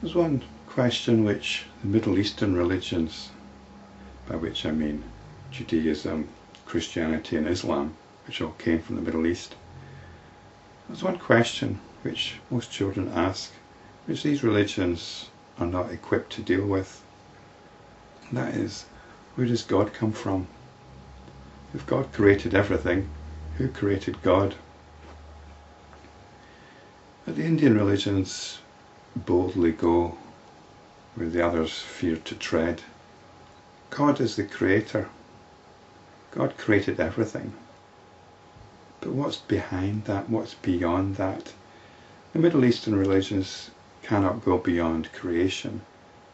There's one question which the Middle Eastern religions, by which I mean Judaism, Christianity and Islam, which all came from the Middle East, there's one question which most children ask, which these religions are not equipped to deal with. And that is, where does God come from? If God created everything, who created God? But the Indian religions boldly go where the others fear to tread. God is the creator. God created everything. But what's behind that? What's beyond that? The Middle Eastern religions cannot go beyond creation.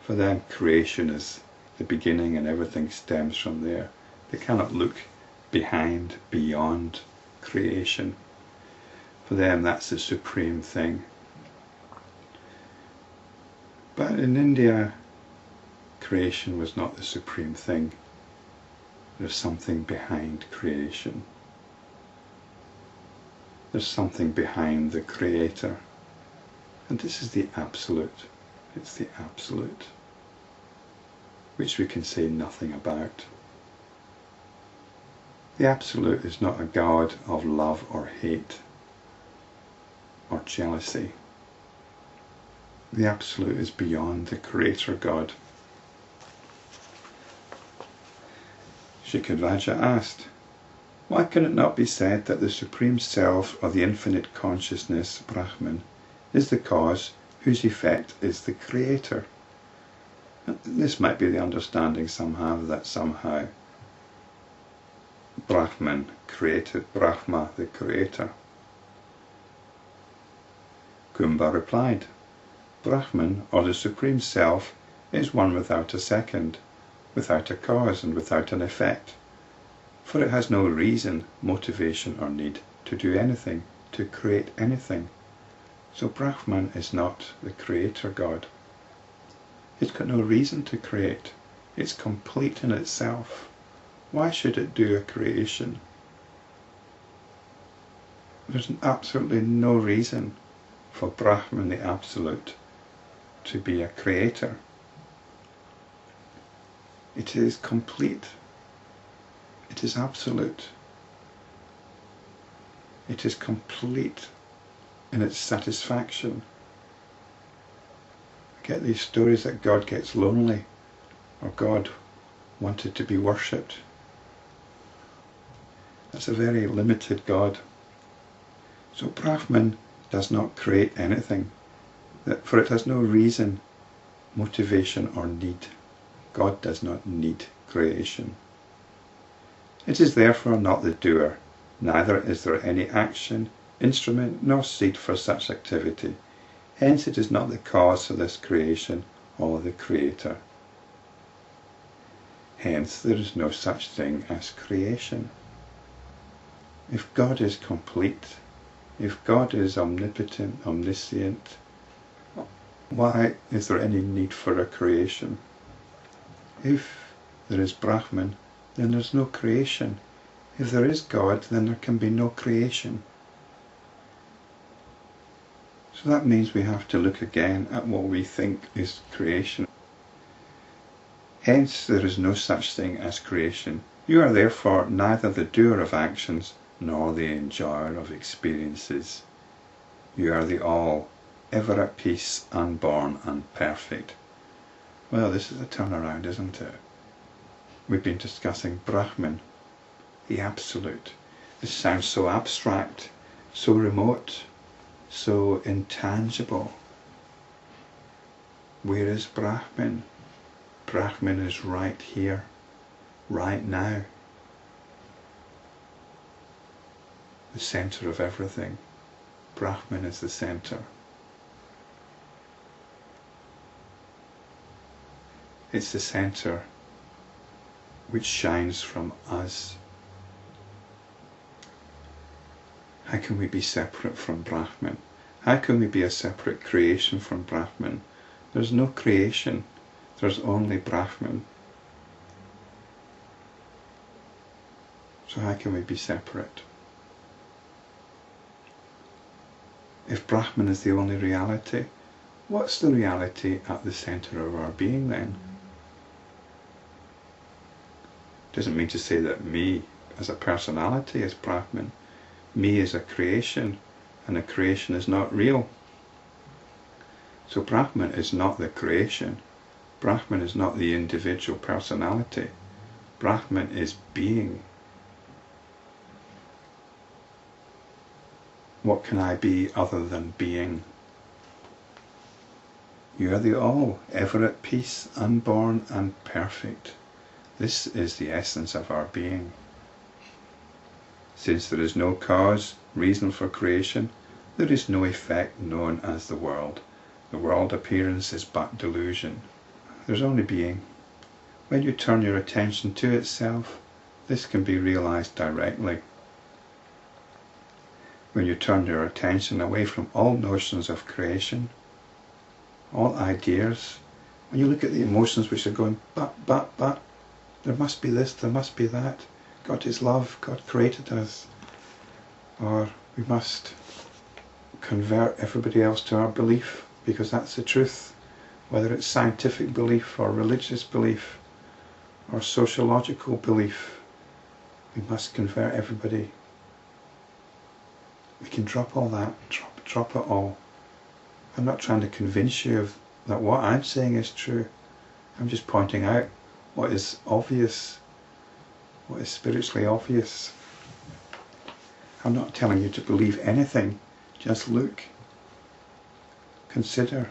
For them, creation is the beginning and everything stems from there. They cannot look behind, beyond creation. For them, that's the supreme thing. But in India, creation was not the supreme thing. There's something behind creation. There's something behind the Creator. And this is the absolute. It's the absolute, which we can say nothing about. The absolute is not a God of love or hate or jealousy. The absolute is beyond the Creator God. Shikadvaja asked, why can it not be said that the Supreme Self or the infinite consciousness, Brahman, is the cause whose effect is the Creator? This might be the understanding some have, that somehow Brahman created Brahma, the Creator. Kumbha replied, Brahman, or the Supreme Self, is one without a second, without a cause and without an effect. For it has no reason, motivation or need to do anything, to create anything. So Brahman is not the Creator God. It's got no reason to create. It's complete in itself. Why should it do a creation? There's absolutely no reason for Brahman, the Absolute, to be a creator. It is complete. It is absolute. It is complete in its satisfaction. I get these stories that God gets lonely, or God wanted to be worshipped. That's a very limited God. So Brahman does not create anything, for it has no reason, motivation or need. God does not need creation. It is therefore not the doer, neither is there any action, instrument, nor seed for such activity. Hence it is not the cause of this creation or the Creator. Hence there is no such thing as creation. If God is complete, if God is omnipotent, omniscient, why is there any need for a creation? If there is Brahman, then there's no creation. If there is God, then there can be no creation. So that means we have to look again at what we think is creation. Hence there is no such thing as creation. You are therefore neither the doer of actions nor the enjoyer of experiences. You are the all, ever at peace, unborn and perfect. Well, this is a turnaround, isn't it? We've been discussing Brahman, the Absolute. This sounds so abstract, so remote, so intangible. Where is Brahman? Brahman is right here, right now. The centre of everything. Brahman is the centre. It's the centre which shines from us. How can we be separate from Brahman? How can we be a separate creation from Brahman? There's no creation, there's only Brahman. So how can we be separate? If Brahman is the only reality, What's the reality at the centre of our being then? Doesn't mean to say that me as a personality is Brahman. Me is a creation, and a creation is not real. So Brahman is not the creation. Brahman is not the individual personality. Brahman is being. What can I be other than being? You are the all, ever at peace, unborn and perfect. This is the essence of our being. Since there is no cause, reason for creation, there is no effect known as the world. The world appearance is but delusion. There's only being. When you turn your attention to itself, this can be realized directly. When you turn your attention away from all notions of creation, all ideas, when you look at the emotions which are going, but, there must be this, there must be that, God is love, God created us, or we must convert everybody else to our belief because that's the truth, whether it's scientific belief or religious belief or sociological belief, we must convert everybody. We can drop all that, drop it all. I'm not trying to convince you that what I'm saying is true. I'm just pointing out what is obvious, what is spiritually obvious. I'm not telling you to believe anything, just look, consider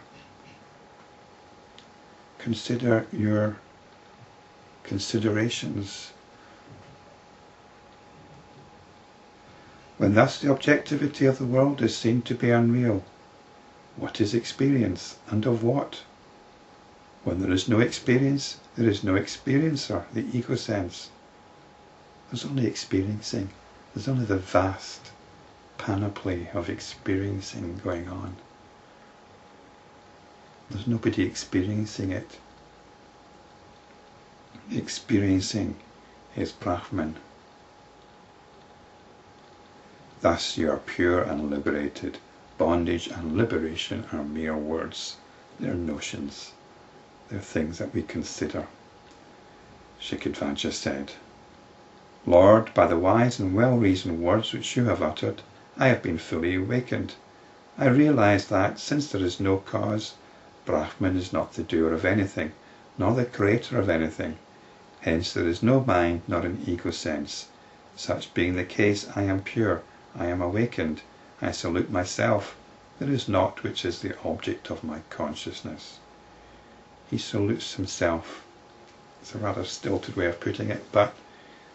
your considerations. When thus the objectivity of the world is seen to be unreal, what is experience, and of what? When there is no experience, there is no experiencer, the ego sense. There's only experiencing. There's only the vast panoply of experiencing going on. There's nobody experiencing it. Experiencing is Brahman. Thus you are pure and liberated. Bondage and liberation are mere words. They're notions. They're things that we consider. Shikadvaja said, Lord, by the wise and well-reasoned words which you have uttered, I have been fully awakened. I realize that, since there is no cause, Brahman is not the doer of anything, nor the creator of anything. Hence there is no mind, nor an ego sense. Such being the case, I am pure, I am awakened, I salute myself. There is naught which is the object of my consciousness. He salutes himself. It's a rather stilted way of putting it, but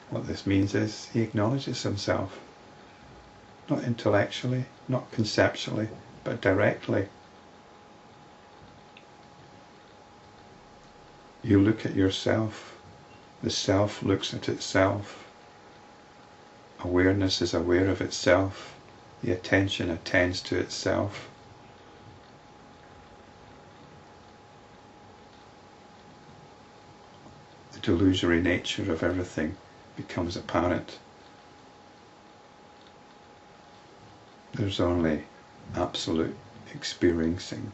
what this means is he acknowledges himself. Not intellectually, not conceptually, but directly. You look at yourself. The self looks at itself. Awareness is aware of itself. The attention attends to itself. The delusory nature of everything becomes apparent. There's only absolute experiencing.